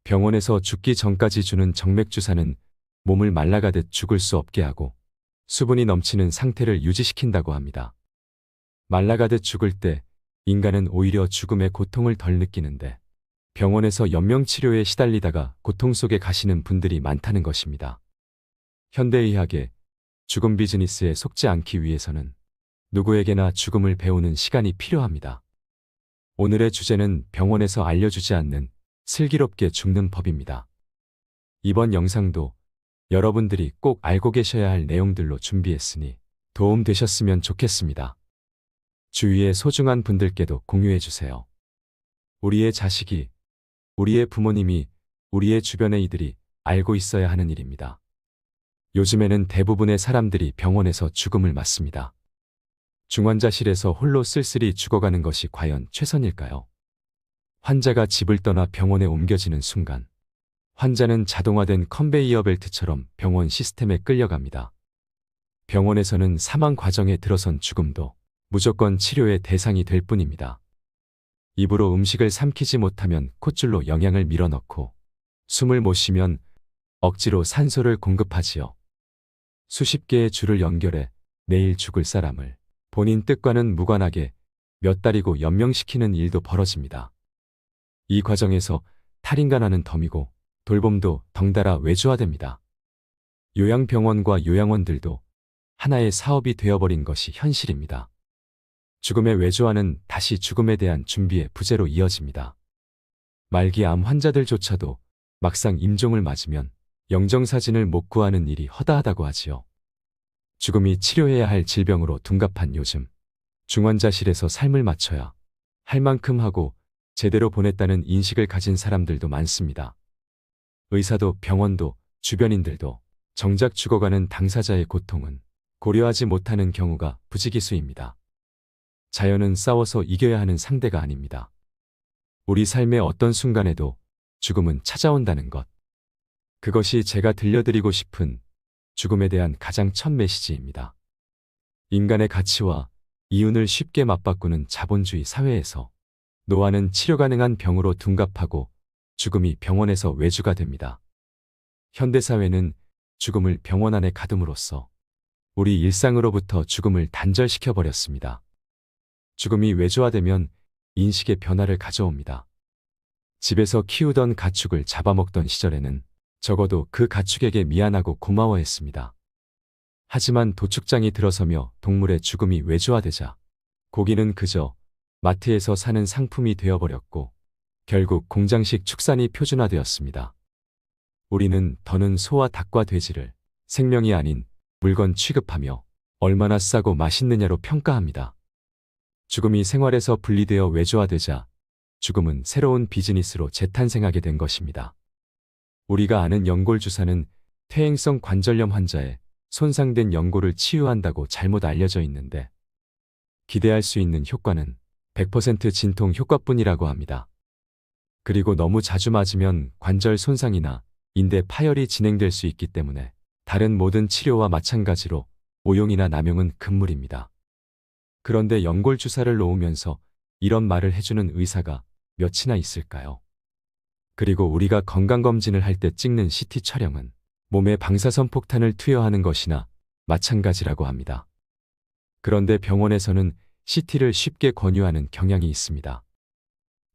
병원에서 죽기 전까지 주는 정맥주사는 몸을 말라가듯 죽을 수 없게 하고 수분이 넘치는 상태를 유지시킨다고 합니다. 말라가듯 죽을 때 인간은 오히려 죽음의 고통을 덜 느끼는데 병원에서 연명치료에 시달리다가 고통 속에 가시는 분들이 많다는 것입니다. 현대의학의 죽음 비즈니스에 속지 않기 위해서는 누구에게나 죽음을 배우는 시간이 필요합니다. 오늘의 주제는 병원에서 알려주지 않는 슬기롭게 죽는 법입니다. 이번 영상도 여러분들이 꼭 알고 계셔야 할 내용들로 준비했으니 도움 되셨으면 좋겠습니다. 주위의 소중한 분들께도 공유해 주세요. 우리의 자식이, 우리의 부모님이, 우리의 주변의 이들이 알고 있어야 하는 일입니다. 요즘에는 대부분의 사람들이 병원에서 죽음을 맞습니다. 중환자실에서 홀로 쓸쓸히 죽어가는 것이 과연 최선일까요? 환자가 집을 떠나 병원에 옮겨지는 순간 환자는 자동화된 컨베이어 벨트처럼 병원 시스템에 끌려갑니다. 병원에서는 사망 과정에 들어선 죽음도 무조건 치료의 대상이 될 뿐입니다. 입으로 음식을 삼키지 못하면 콧줄로 영양을 밀어넣고 숨을 못 쉬면 억지로 산소를 공급하지요. 수십 개의 줄을 연결해 내일 죽을 사람을 본인 뜻과는 무관하게 몇 달이고 연명시키는 일도 벌어집니다. 이 과정에서 탈인간화는 덤이고 돌봄도 덩달아 외주화됩니다. 요양병원과 요양원들도 하나의 사업이 되어버린 것이 현실입니다. 죽음의 외주화는 다시 죽음에 대한 준비의 부재로 이어집니다. 말기 암 환자들조차도 막상 임종을 맞으면 영정사진을 못 구하는 일이 허다하다고 하지요. 죽음이 치료해야 할 질병으로 둔갑한 요즘, 중환자실에서 삶을 마쳐야 할 만큼 하고 제대로 보냈다는 인식을 가진 사람들도 많습니다. 의사도 병원도 주변인들도 정작 죽어가는 당사자의 고통은 고려하지 못하는 경우가 부지기수입니다. 자연은 싸워서 이겨야 하는 상대가 아닙니다. 우리 삶의 어떤 순간에도 죽음은 찾아온다는 것. 그것이 제가 들려드리고 싶은 죽음에 대한 가장 첫 메시지입니다. 인간의 가치와 이윤을 쉽게 맞바꾸는 자본주의 사회에서 노화는 치료 가능한 병으로 둔갑하고 죽음이 병원에서 외주가 됩니다. 현대사회는 죽음을 병원 안에 가둠으로써 우리 일상으로부터 죽음을 단절시켜버렸습니다. 죽음이 외주화되면 인식의 변화를 가져옵니다. 집에서 키우던 가축을 잡아먹던 시절에는 적어도 그 가축에게 미안하고 고마워했습니다. 하지만 도축장이 들어서며 동물의 죽음이 외주화되자 고기는 그저 마트에서 사는 상품이 되어버렸고 결국 공장식 축산이 표준화되었습니다. 우리는 더는 소와 닭과 돼지를 생명이 아닌 물건 취급하며 얼마나 싸고 맛있느냐로 평가합니다. 죽음이 생활에서 분리되어 외주화되자 죽음은 새로운 비즈니스로 재탄생하게 된 것입니다. 우리가 아는 연골주사는 퇴행성 관절염 환자의 손상된 연골을 치유한다고 잘못 알려져 있는데 기대할 수 있는 효과는 100% 진통 효과뿐이라고 합니다. 그리고 너무 자주 맞으면 관절 손상이나 인대 파열이 진행될 수 있기 때문에 다른 모든 치료와 마찬가지로 오용이나 남용은 금물입니다. 그런데 연골 주사를 놓으면서 이런 말을 해주는 의사가 몇이나 있을까요? 그리고 우리가 건강검진을 할 때 찍는 CT 촬영은 몸에 방사선 폭탄을 투여하는 것이나 마찬가지라고 합니다. 그런데 병원에서는 CT를 쉽게 권유하는 경향이 있습니다.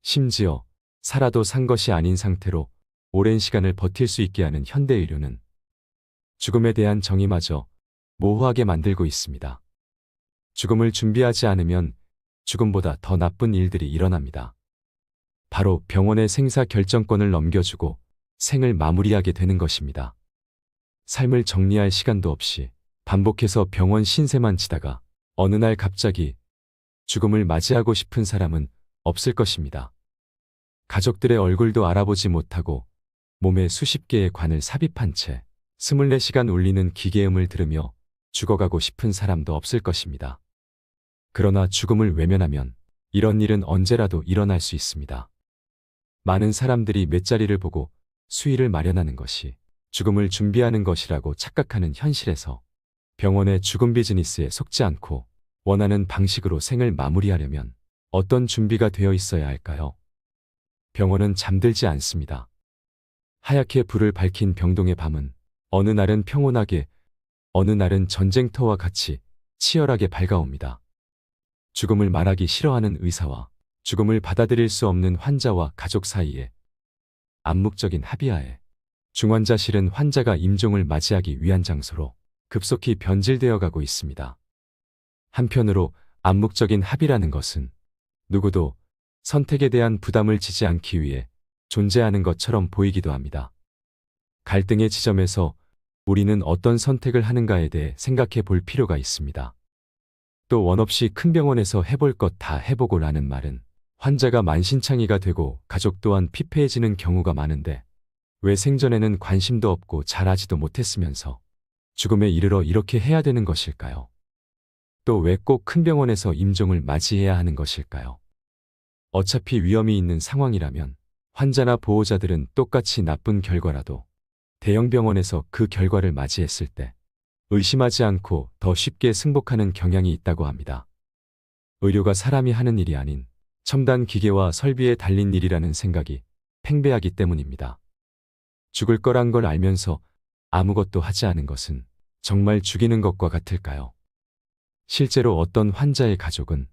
심지어 살아도 산 것이 아닌 상태로 오랜 시간을 버틸 수 있게 하는 현대의료는 죽음에 대한 정의마저 모호하게 만들고 있습니다. 죽음을 준비하지 않으면 죽음보다 더 나쁜 일들이 일어납니다. 바로 병원의 생사 결정권을 넘겨주고 생을 마무리하게 되는 것입니다. 삶을 정리할 시간도 없이 반복해서 병원 신세만 지다가 어느 날 갑자기 죽음을 맞이하고 싶은 사람은 없을 것입니다. 가족들의 얼굴도 알아보지 못하고 몸에 수십 개의 관을 삽입한 채 24시간 울리는 기계음을 들으며 죽어가고 싶은 사람도 없을 것입니다. 그러나 죽음을 외면하면 이런 일은 언제라도 일어날 수 있습니다. 많은 사람들이 맷자리를 보고 수의를 마련하는 것이 죽음을 준비하는 것이라고 착각하는 현실에서 병원의 죽음 비즈니스에 속지 않고 원하는 방식으로 생을 마무리하려면 어떤 준비가 되어 있어야 할까요? 병원은 잠들지 않습니다. 하얗게 불을 밝힌 병동의 밤은 어느 날은 평온하게, 어느 날은 전쟁터와 같이 치열하게 밝아옵니다. 죽음을 말하기 싫어하는 의사와 죽음을 받아들일 수 없는 환자와 가족 사이에 암묵적인 합의하에 중환자실은 환자가 임종을 맞이하기 위한 장소로 급속히 변질되어 가고 있습니다. 한편으로 암묵적인 합의라는 것은 누구도 선택에 대한 부담을 지지 않기 위해 존재하는 것처럼 보이기도 합니다. 갈등의 지점에서 우리는 어떤 선택을 하는가에 대해 생각해 볼 필요가 있습니다. 또 원 없이 큰 병원에서 해볼 것 다 해보고 라는 말은 환자가 만신창이가 되고 가족 또한 피폐해지는 경우가 많은데 왜 생전에는 관심도 없고 잘하지도 못했으면서 죽음에 이르러 이렇게 해야 되는 것일까요? 또 왜 꼭 큰 병원에서 임종을 맞이해야 하는 것일까요? 어차피 위험이 있는 상황이라면 환자나 보호자들은 똑같이 나쁜 결과라도 대형 병원에서 그 결과를 맞이했을 때 의심하지 않고 더 쉽게 승복하는 경향이 있다고 합니다. 의료가 사람이 하는 일이 아닌 첨단 기계와 설비에 달린 일이라는 생각이 팽배하기 때문입니다. 죽을 거란 걸 알면서 아무것도 하지 않은 것은 정말 죽이는 것과 같을까요? 실제로 어떤 환자의 가족은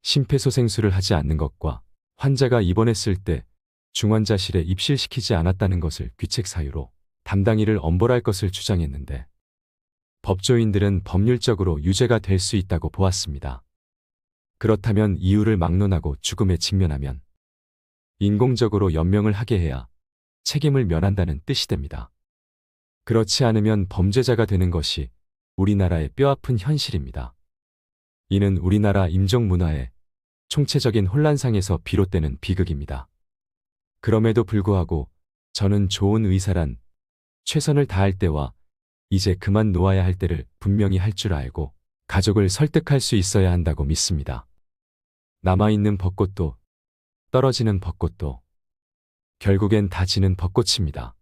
심폐소생술을 하지 않는 것과 환자가 입원했을 때 중환자실에 입실시키지 않았다는 것을 귀책 사유로 담당일을 엄벌할 것을 주장했는데 법조인들은 법률적으로 유죄가 될 수 있다고 보았습니다. 그렇다면 이유를 막론하고 죽음에 직면하면 인공적으로 연명을 하게 해야 책임을 면한다는 뜻이 됩니다. 그렇지 않으면 범죄자가 되는 것이 우리나라의 뼈아픈 현실입니다. 이는 우리나라 임종 문화의 총체적인 혼란상에서 비롯되는 비극입니다. 그럼에도 불구하고 저는 좋은 의사란 최선을 다할 때와 이제 그만 놓아야 할 때를 분명히 할 줄 알고 가족을 설득할 수 있어야 한다고 믿습니다. 남아있는 벚꽃도 떨어지는 벚꽃도 결국엔 다 지는 벚꽃입니다.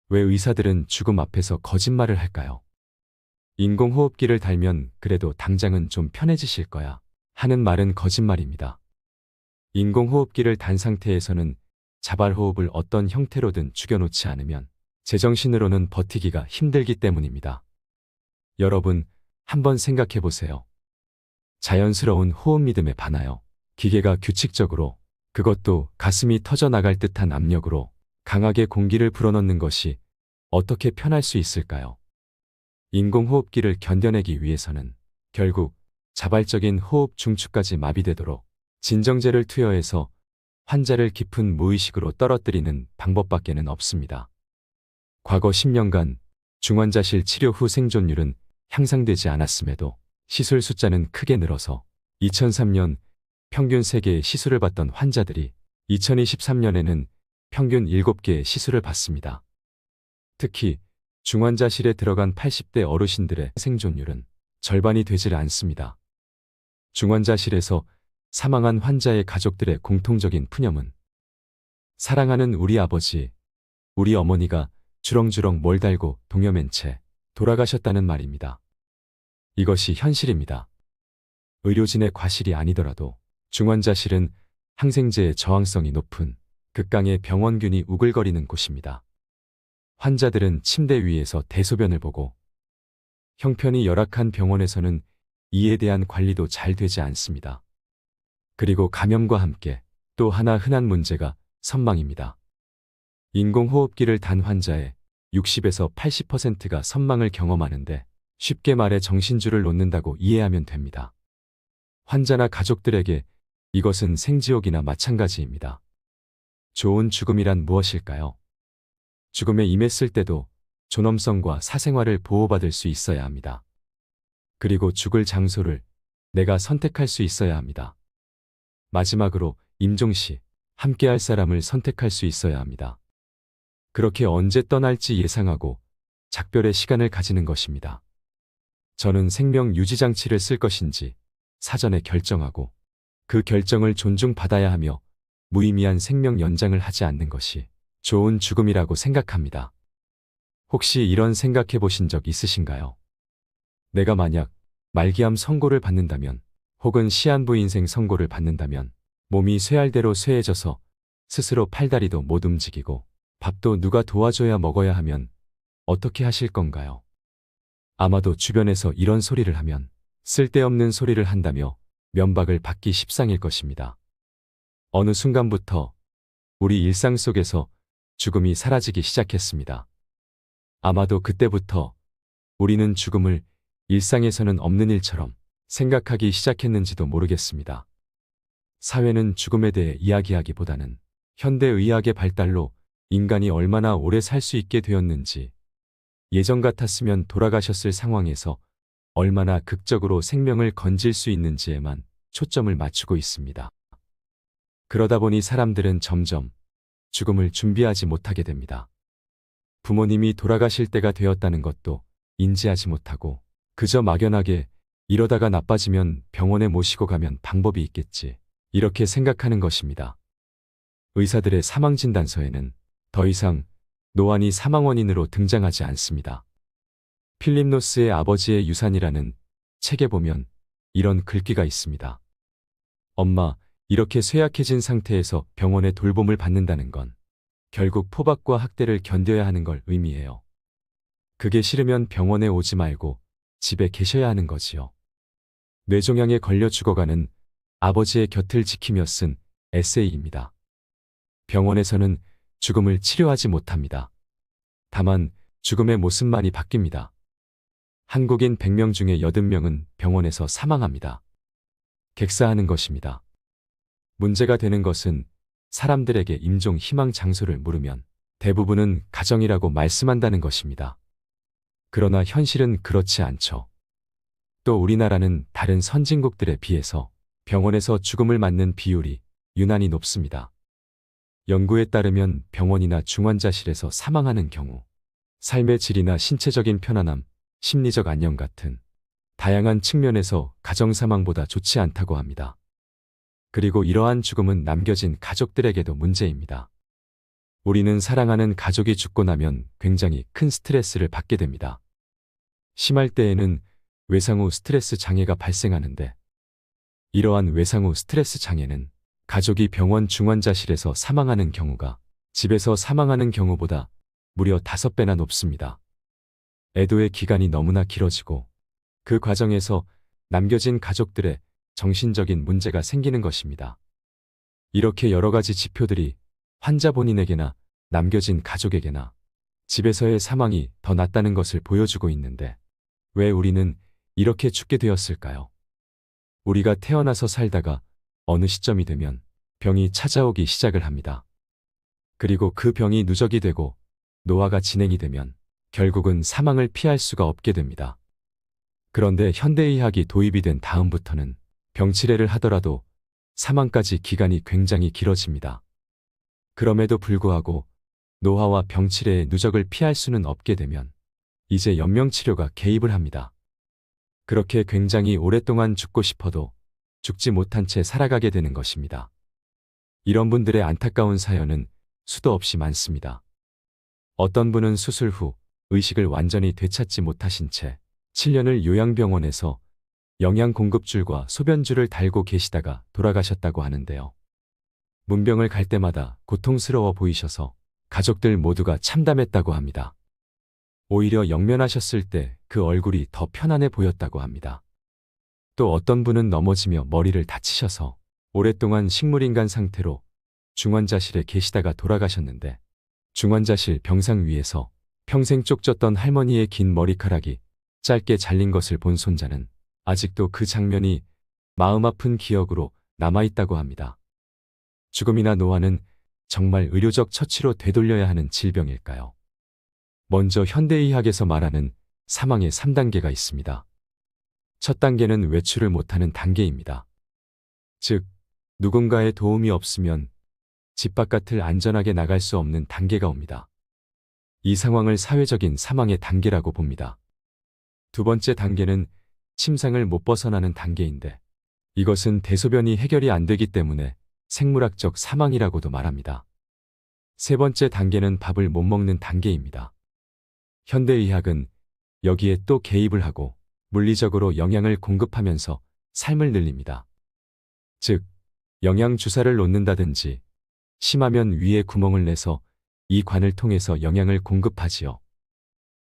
왜 의사들은 죽음 앞에서 거짓말을 할까요? 인공호흡기를 달면 그래도 당장은 좀 편해지실 거야 하는 말은 거짓말입니다. 인공호흡기를 단 상태에서는 자발호흡을 어떤 형태로든 죽여놓지 않으면 제정신으로는 버티기가 힘들기 때문입니다. 여러분, 한번 생각해 보세요. 자연스러운 호흡 리듬에 반하여 기계가 규칙적으로, 그것도 가슴이 터져나갈 듯한 압력으로 강하게 공기를 불어넣는 것이 어떻게 편할 수 있을까요? 인공호흡기를 견뎌내기 위해서는 결국 자발적인 호흡 중추까지 마비되도록 진정제를 투여해서 환자를 깊은 무의식으로 떨어뜨리는 방법밖에는 없습니다. 과거 10년간 중환자실 치료 후 생존율은 향상되지 않았음에도 시술 숫자는 크게 늘어서 2003년 평균 3개의 시술을 받던 환자들이 2023년에는 평균 7개의 시술을 받습니다. 특히 중환자실에 들어간 80대 어르신들의 생존율은 절반이 되질 않습니다. 중환자실에서 사망한 환자의 가족들의 공통적인 푸념은 사랑하는 우리 아버지, 우리 어머니가 주렁주렁 뭘 달고 동여맨 채 돌아가셨다는 말입니다. 이것이 현실입니다. 의료진의 과실이 아니더라도 중환자실은 항생제의 저항성이 높은 극강의 병원균이 우글거리는 곳입니다. 환자들은 침대 위에서 대소변을 보고 형편이 열악한 병원에서는 이에 대한 관리도 잘 되지 않습니다. 그리고 감염과 함께 또 하나 흔한 문제가 선망입니다. 인공호흡기를 단 환자의 60에서 80%가 선망을 경험하는데 쉽게 말해 정신줄을 놓는다고 이해하면 됩니다. 환자나 가족들에게 이것은 생지옥이나 마찬가지입니다. 좋은 죽음이란 무엇일까요? 죽음에 임했을 때도 존엄성과 사생활을 보호받을 수 있어야 합니다. 그리고 죽을 장소를 내가 선택할 수 있어야 합니다. 마지막으로 임종 시 함께할 사람을 선택할 수 있어야 합니다. 그렇게 언제 떠날지 예상하고 작별의 시간을 가지는 것입니다. 저는 생명 유지 장치를 쓸 것인지 사전에 결정하고 그 결정을 존중받아야 하며 무의미한 생명 연장을 하지 않는 것이 좋은 죽음이라고 생각합니다. 혹시 이런 생각해 보신 적 있으신가요? 내가 만약 말기암 선고를 받는다면 혹은 시한부 인생 선고를 받는다면 몸이 쇠할대로 쇠해져서 스스로 팔다리도 못 움직이고 밥도 누가 도와줘야 먹어야 하면 어떻게 하실 건가요? 아마도 주변에서 이런 소리를 하면 쓸데없는 소리를 한다며 면박을 받기 십상일 것입니다. 어느 순간부터 우리 일상 속에서 죽음이 사라지기 시작했습니다. 아마도 그때부터 우리는 죽음을 일상에서는 없는 일처럼 생각하기 시작했는지도 모르겠습니다. 사회는 죽음에 대해 이야기하기보다는 현대의학의 발달로 인간이 얼마나 오래 살 수 있게 되었는지, 예전 같았으면 돌아가셨을 상황에서 얼마나 극적으로 생명을 건질 수 있는지에만 초점을 맞추고 있습니다. 그러다 보니 사람들은 점점 죽음을 준비하지 못하게 됩니다. 부모님이 돌아가실 때가 되었다는 것도 인지하지 못하고 그저 막연하게 이러다가 나빠지면 병원에 모시고 가면 방법이 있겠지, 이렇게 생각하는 것입니다. 의사들의 사망진단서에는 더 이상 노안이 사망 원인으로 등장하지 않습니다. 필립 노스의 아버지의 유산이라는 책에 보면 이런 글귀가 있습니다. 엄마, 이렇게 쇠약해진 상태에서 병원의 돌봄을 받는다는 건 결국 포박과 학대를 견뎌야 하는 걸 의미해요. 그게 싫으면 병원에 오지 말고 집에 계셔야 하는 거지요. 뇌종양에 걸려 죽어가는 아버지의 곁을 지키며 쓴 에세이입니다. 병원에서는 죽음을 치료하지 못합니다. 다만 죽음의 모습만이 바뀝니다. 한국인 100명 중에 80명은 병원에서 사망합니다. 객사하는 것입니다. 문제가 되는 것은 사람들에게 임종 희망 장소를 물으면 대부분은 가정이라고 말씀한다는 것입니다. 그러나 현실은 그렇지 않죠. 또 우리나라는 다른 선진국들에 비해서 병원에서 죽음을 맞는 비율이 유난히 높습니다. 연구에 따르면 병원이나 중환자실에서 사망하는 경우 삶의 질이나 신체적인 편안함, 심리적 안녕 같은 다양한 측면에서 가정사망보다 좋지 않다고 합니다. 그리고 이러한 죽음은 남겨진 가족들에게도 문제입니다. 우리는 사랑하는 가족이 죽고 나면 굉장히 큰 스트레스를 받게 됩니다. 심할 때에는 외상후 스트레스 장애가 발생하는데, 이러한 외상후 스트레스 장애는 가족이 병원 중환자실에서 사망하는 경우가 집에서 사망하는 경우보다 무려 5배나 높습니다. 애도의 기간이 너무나 길어지고 그 과정에서 남겨진 가족들의 정신적인 문제가 생기는 것입니다. 이렇게 여러 가지 지표들이 환자 본인에게나 남겨진 가족에게나 집에서의 사망이 더 낫다는 것을 보여주고 있는데, 왜 우리는 이렇게 죽게 되었을까요? 우리가 태어나서 살다가 어느 시점이 되면 병이 찾아오기 시작을 합니다. 그리고 그 병이 누적이 되고 노화가 진행이 되면 결국은 사망을 피할 수가 없게 됩니다. 그런데 현대의학이 도입이 된 다음부터는 병치레를 하더라도 사망까지 기간이 굉장히 길어집니다. 그럼에도 불구하고 노화와 병치레의 누적을 피할 수는 없게 되면 이제 연명치료가 개입을 합니다. 그렇게 굉장히 오랫동안 죽고 싶어도 죽지 못한 채 살아가게 되는 것입니다. 이런 분들의 안타까운 사연은 수도 없이 많습니다. 어떤 분은 수술 후 의식을 완전히 되찾지 못하신 채 7년을 요양병원에서 영양공급줄과 소변줄을 달고 계시다가 돌아가셨다고 하는데요. 문병을 갈 때마다 고통스러워 보이셔서 가족들 모두가 참담했다고 합니다. 오히려 영면하셨을 때 그 얼굴이 더 편안해 보였다고 합니다. 또 어떤 분은 넘어지며 머리를 다치셔서 오랫동안 식물인간 상태로 중환자실에 계시다가 돌아가셨는데, 중환자실 병상 위에서 평생 쪽졌던 할머니의 긴 머리카락이 짧게 잘린 것을 본 손자는 아직도 그 장면이 마음 아픈 기억으로 남아있다고 합니다. 죽음이나 노화는 정말 의료적 처치로 되돌려야 하는 질병일까요? 먼저 현대의학에서 말하는 사망의 3단계가 있습니다. 첫 단계는 외출을 못하는 단계입니다. 즉, 누군가의 도움이 없으면 집 바깥을 안전하게 나갈 수 없는 단계가 옵니다. 이 상황을 사회적인 사망의 단계라고 봅니다. 두 번째 단계는 침상을 못 벗어나는 단계인데, 이것은 대소변이 해결이 안 되기 때문에 생물학적 사망이라고도 말합니다. 세 번째 단계는 밥을 못 먹는 단계입니다. 현대의학은 여기에 또 개입을 하고 물리적으로 영양을 공급하면서 삶을 늘립니다. 즉, 영양 주사를 놓는다든지 심하면 위에 구멍을 내서 이 관을 통해서 영양을 공급하지요.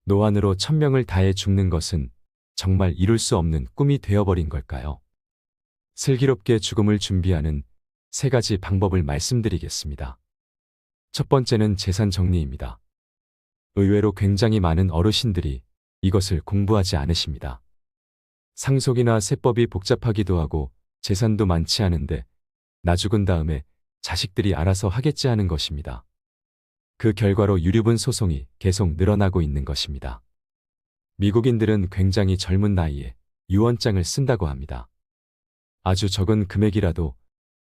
노안으로 천명을 다해 죽는 것은 정말 이룰 수 없는 꿈이 되어버린 걸까요? 슬기롭게 죽음을 준비하는 3가지 방법을 말씀드리겠습니다. 첫 번째는 재산 정리입니다. 의외로 굉장히 많은 어르신들이 이것을 공부하지 않으십니다. 상속이나 세법이 복잡하기도 하고 재산도 많지 않은데 나 죽은 다음에 자식들이 알아서 하겠지 하는 것입니다. 그 결과로 유류분 소송이 계속 늘어나고 있는 것입니다. 미국인들은 굉장히 젊은 나이에 유언장을 쓴다고 합니다. 아주 적은 금액이라도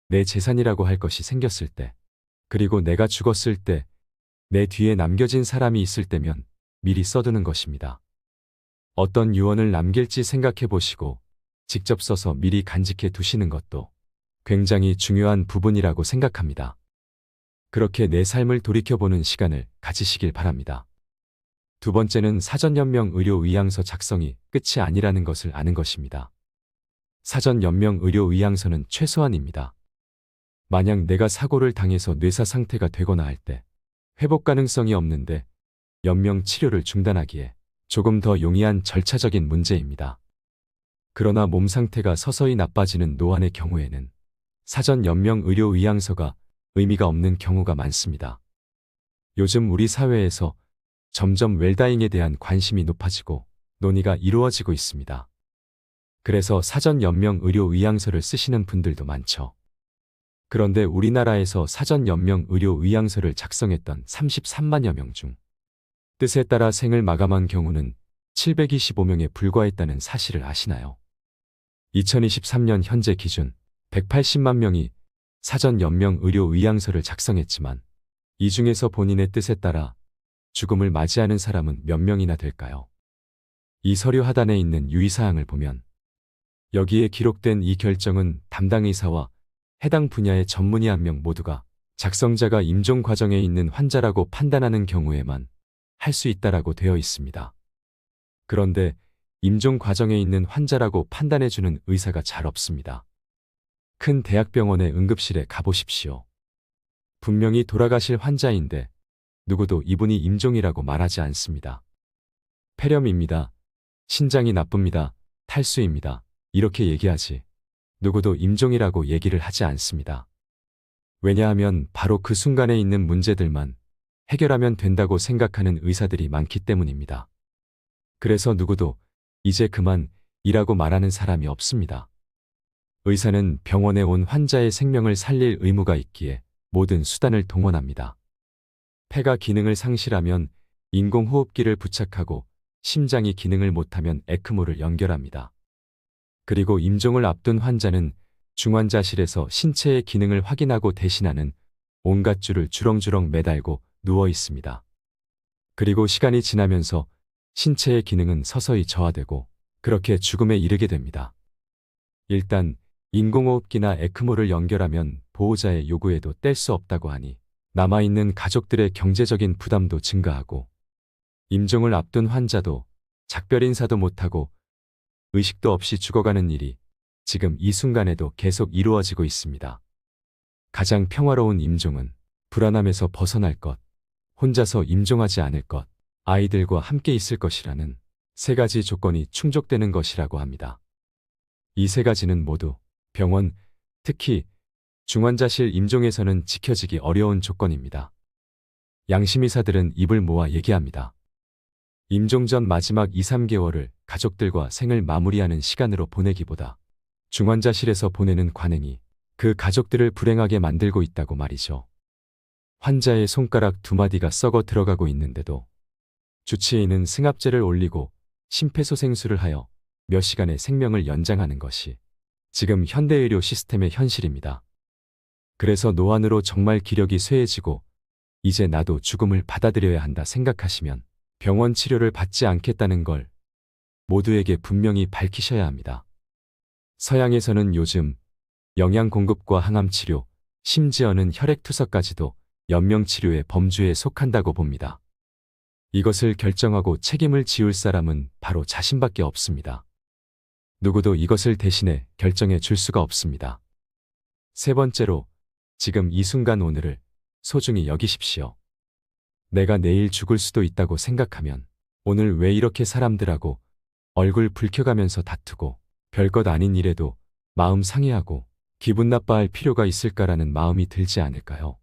내 재산이라고 할 것이 생겼을 때, 그리고 내가 죽었을 때, 내 뒤에 남겨진 사람이 있을 때면 미리 써두는 것입니다. 어떤 유언을 남길지 생각해 보시고 직접 써서 미리 간직해 두시는 것도 굉장히 중요한 부분이라고 생각합니다. 그렇게 내 삶을 돌이켜보는 시간을 가지시길 바랍니다. 두 번째는 사전연명 의료의향서 작성이 끝이 아니라는 것을 아는 것입니다. 사전연명 의료의향서는 최소한입니다. 만약 내가 사고를 당해서 뇌사 상태가 되거나 할 때 회복 가능성이 없는데 연명 치료를 중단하기에 조금 더 용이한 절차적인 문제입니다. 그러나 몸 상태가 서서히 나빠지는 노안의 경우에는 사전 연명 의료 의향서가 의미가 없는 경우가 많습니다. 요즘 우리 사회에서 점점 웰다잉에 대한 관심이 높아지고 논의가 이루어지고 있습니다. 그래서 사전 연명 의료 의향서를 쓰시는 분들도 많죠. 그런데 우리나라에서 사전 연명 의료 의향서를 작성했던 33만여 명 중 뜻에 따라 생을 마감한 경우는 725명에 불과했다는 사실을 아시나요? 2023년 현재 기준 180만 명이 사전 연명 의료 의향서를 작성했지만 이 중에서 본인의 뜻에 따라 죽음을 맞이하는 사람은 몇 명이나 될까요? 이 서류 하단에 있는 유의사항을 보면 여기에 기록된 이 결정은 담당 의사와 해당 분야의 전문의 1명 모두가 작성자가 임종 과정에 있는 환자라고 판단하는 경우에만 할 수 있다라고 되어 있습니다. 그런데 임종 과정에 있는 환자라고 판단해주는 의사가 잘 없습니다. 큰 대학병원의 응급실에 가보십시오. 분명히 돌아가실 환자인데 누구도 이분이 임종이라고 말하지 않습니다. 폐렴입니다. 신장이 나쁩니다. 탈수입니다. 이렇게 얘기하지 누구도 임종이라고 얘기를 하지 않습니다. 왜냐하면 바로 그 순간에 있는 문제들만 해결하면 된다고 생각하는 의사들이 많기 때문입니다. 그래서 누구도 이제 그만 이라고 말하는 사람이 없습니다. 의사는 병원에 온 환자의 생명을 살릴 의무가 있기에 모든 수단을 동원합니다. 폐가 기능을 상실하면 인공호흡기를 부착하고 심장이 기능을 못하면 에크모를 연결합니다. 그리고 임종을 앞둔 환자는 중환자실에서 신체의 기능을 확인하고 대신하는 온갖 줄을 주렁주렁 매달고 누워 있습니다. 그리고 시간이 지나면서 신체의 기능은 서서히 저하되고 그렇게 죽음에 이르게 됩니다. 일단 인공호흡기나 에크모를 연결하면 보호자의 요구에도 뗄 수 없다고 하니 남아있는 가족들의 경제적인 부담도 증가하고 임종을 앞둔 환자도 작별 인사도 못하고 의식도 없이 죽어가는 일이 지금 이 순간에도 계속 이루어지고 있습니다. 가장 평화로운 임종은 불안함에서 벗어날 것, 혼자서 임종하지 않을 것, 아이들과 함께 있을 것이라는 3가지 조건이 충족되는 것이라고 합니다. 이 3가지는 모두 병원, 특히 중환자실 임종에서는 지켜지기 어려운 조건입니다. 양심의사들은 입을 모아 얘기합니다. 임종 전 마지막 2, 3개월을 가족들과 생을 마무리하는 시간으로 보내기보다 중환자실에서 보내는 관행이 그 가족들을 불행하게 만들고 있다고 말이죠. 환자의 손가락 2마디가 썩어 들어가고 있는데도 주치의는 승합제를 올리고 심폐소생술을 하여 몇 시간의 생명을 연장하는 것이 지금 현대의료 시스템의 현실입니다. 그래서 노안으로 정말 기력이 쇠해지고 이제 나도 죽음을 받아들여야 한다 생각하시면 병원 치료를 받지 않겠다는 걸 모두에게 분명히 밝히셔야 합니다. 서양에서는 요즘 영양 공급과 항암 치료, 심지어는 혈액 투석까지도 연명 치료의 범주에 속한다고 봅니다. 이것을 결정하고 책임을 지울 사람은 바로 자신밖에 없습니다. 누구도 이것을 대신해 결정해 줄 수가 없습니다. 3번째로 지금 이 순간 오늘을 소중히 여기십시오. 내가 내일 죽을 수도 있다고 생각하면 오늘 왜 이렇게 사람들하고 얼굴 붉혀가면서 다투고 별것 아닌 일에도 마음 상해하고 기분 나빠할 필요가 있을까라는 마음이 들지 않을까요?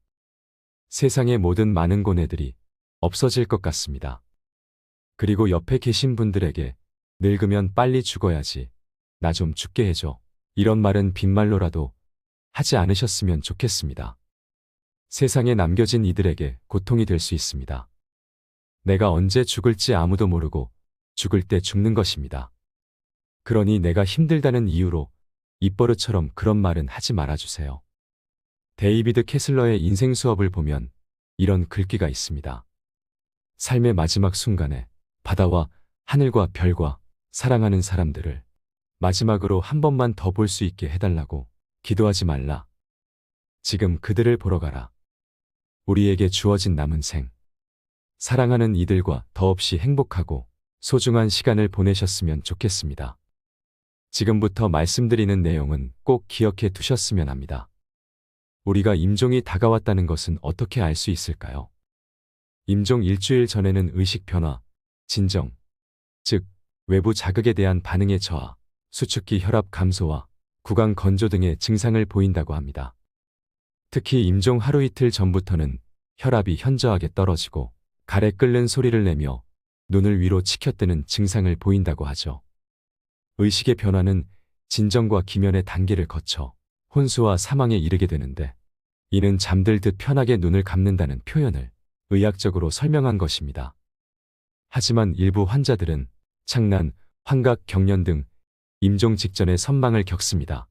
세상의 모든 많은 고뇌들이 없어질 것 같습니다. 그리고 옆에 계신 분들에게 늙으면 빨리 죽어야지, 나 좀 죽게 해줘, 이런 말은 빈말로라도 하지 않으셨으면 좋겠습니다. 세상에 남겨진 이들에게 고통이 될 수 있습니다. 내가 언제 죽을지 아무도 모르고 죽을 때 죽는 것입니다. 그러니 내가 힘들다는 이유로 입버릇처럼 그런 말은 하지 말아주세요. 데이비드 캐슬러의 인생 수업을 보면 이런 글귀가 있습니다. 삶의 마지막 순간에 바다와 하늘과 별과 사랑하는 사람들을 마지막으로 한 번만 더 볼 수 있게 해달라고 기도하지 말라. 지금 그들을 보러 가라. 우리에게 주어진 남은 생, 사랑하는 이들과 더없이 행복하고 소중한 시간을 보내셨으면 좋겠습니다. 지금부터 말씀드리는 내용은 꼭 기억해 두셨으면 합니다. 우리가 임종이 다가왔다는 것은 어떻게 알 수 있을까요? 임종 일주일 전에는 의식 변화, 진정, 즉 외부 자극에 대한 반응의 저하, 수축기 혈압 감소와 구강 건조 등의 증상을 보인다고 합니다. 특히 임종 하루 이틀 전부터는 혈압이 현저하게 떨어지고 가래 끓는 소리를 내며 눈을 위로 치켜뜨는 증상을 보인다고 하죠. 의식의 변화는 진정과 기면의 단계를 거쳐 혼수와 사망에 이르게 되는데, 이는 잠들듯 편하게 눈을 감는다는 표현을 의학적으로 설명한 것입니다. 하지만 일부 환자들은 창난, 환각, 경련 등 임종 직전에 선망을 겪습니다.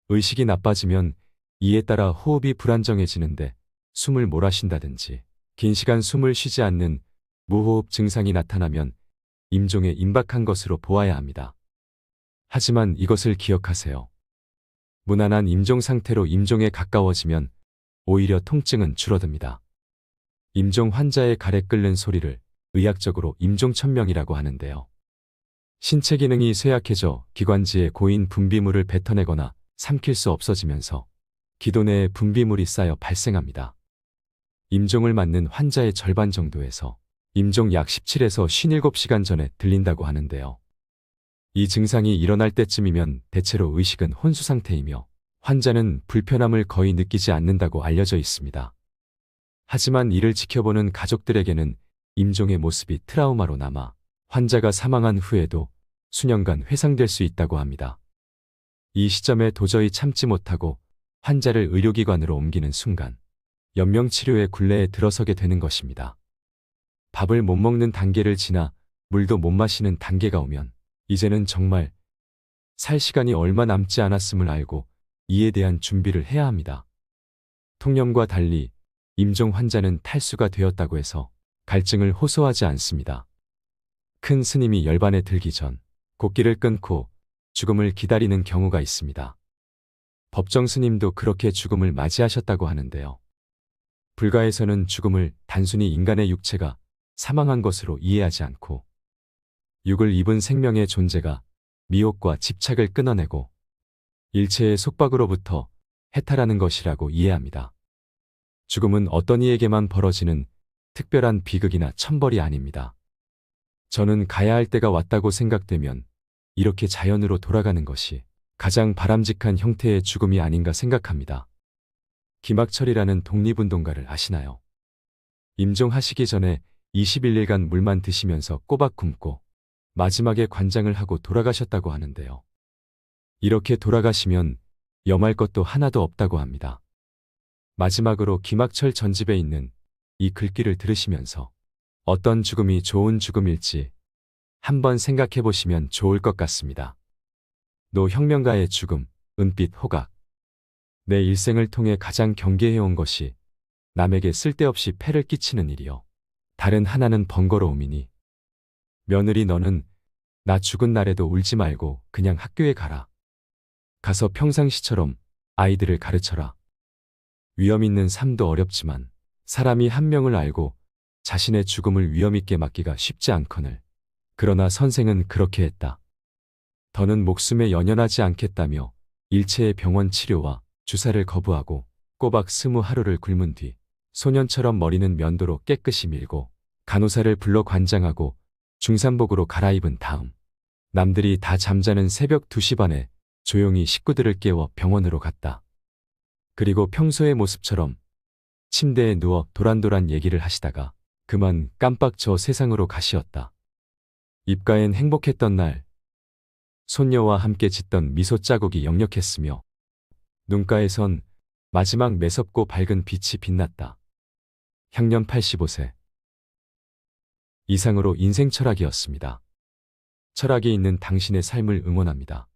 의식이 나빠지면 이에 따라 호흡이 불안정해지는데 숨을 몰아쉰다든지 긴 시간 숨을 쉬지 않는 무호흡 증상이 나타나면 임종에 임박한 것으로 보아야 합니다. 하지만 이것을 기억하세요. 무난한 임종 상태로 임종에 가까워지면 오히려 통증은 줄어듭니다. 임종 환자의 가래 끓는 소리를 의학적으로 임종천명이라고 하는데요. 신체 기능이 쇠약해져 기관지에 고인 분비물을 뱉어내거나 삼킬 수 없어지면서 기도 내에 분비물이 쌓여 발생합니다. 임종을 맞는 환자의 절반 정도에서 임종 약 17에서 57시간 전에 들린다고 하는데요. 이 증상이 일어날 때쯤이면 대체로 의식은 혼수 상태이며 환자는 불편함을 거의 느끼지 않는다고 알려져 있습니다. 하지만 이를 지켜보는 가족들에게는 임종의 모습이 트라우마로 남아 환자가 사망한 후에도 수년간 회상될 수 있다고 합니다. 이 시점에 도저히 참지 못하고 환자를 의료기관으로 옮기는 순간 연명치료의 굴레에 들어서게 되는 것입니다. 밥을 못 먹는 단계를 지나 물도 못 마시는 단계가 오면 이제는 정말 살 시간이 얼마 남지 않았음을 알고 이에 대한 준비를 해야 합니다. 통념과 달리 임종 환자는 탈수가 되었다고 해서 갈증을 호소하지 않습니다. 큰 스님이 열반에 들기 전 곡기를 끊고 죽음을 기다리는 경우가 있습니다. 법정 스님도 그렇게 죽음을 맞이하셨다고 하는데요. 불가에서는 죽음을 단순히 인간의 육체가 사망한 것으로 이해하지 않고 육을 입은 생명의 존재가 미혹과 집착을 끊어내고 일체의 속박으로부터 해탈하는 것이라고 이해합니다. 죽음은 어떤 이에게만 벌어지는 특별한 비극이나 천벌이 아닙니다. 저는 가야 할 때가 왔다고 생각되면 이렇게 자연으로 돌아가는 것이 가장 바람직한 형태의 죽음이 아닌가 생각합니다. 김학철이라는 독립운동가를 아시나요? 임종하시기 전에 21일간 물만 드시면서 꼬박 굶고 마지막에 관장을 하고 돌아가셨다고 하는데요. 이렇게 돌아가시면 염할 것도 하나도 없다고 합니다. 마지막으로 김학철 전집에 있는 이 글귀를 들으시면서 어떤 죽음이 좋은 죽음일지 한번 생각해 보시면 좋을 것 같습니다. 노혁명가의 죽음, 은빛 호각. 내 일생을 통해 가장 경계해온 것이 남에게 쓸데없이 폐를 끼치는 일이요. 다른 하나는 번거로움이니. 며느리 너는 나 죽은 날에도 울지 말고 그냥 학교에 가라. 가서 평상시처럼 아이들을 가르쳐라. 위험 있는 삶도 어렵지만 사람이 한 명을 알고 자신의 죽음을 위험 있게 맞기가 쉽지 않거늘. 그러나 선생은 그렇게 했다. 더는 목숨에 연연하지 않겠다며 일체의 병원 치료와 주사를 거부하고 꼬박 20 하루를 굶은 뒤 소년처럼 머리는 면도로 깨끗이 밀고 간호사를 불러 관장하고 중산복으로 갈아입은 다음 남들이 다 잠자는 새벽 2시 반에 조용히 식구들을 깨워 병원으로 갔다. 그리고 평소의 모습처럼 침대에 누워 도란도란 얘기를 하시다가 그만 깜빡 저 세상으로 가시었다. 입가엔 행복했던 날, 손녀와 함께 짓던 미소 자국이 역력했으며 눈가에선 마지막 매섭고 밝은 빛이 빛났다. 향년 85세. 이상으로 인생 철학이었습니다. 철학이 있는 당신의 삶을 응원합니다.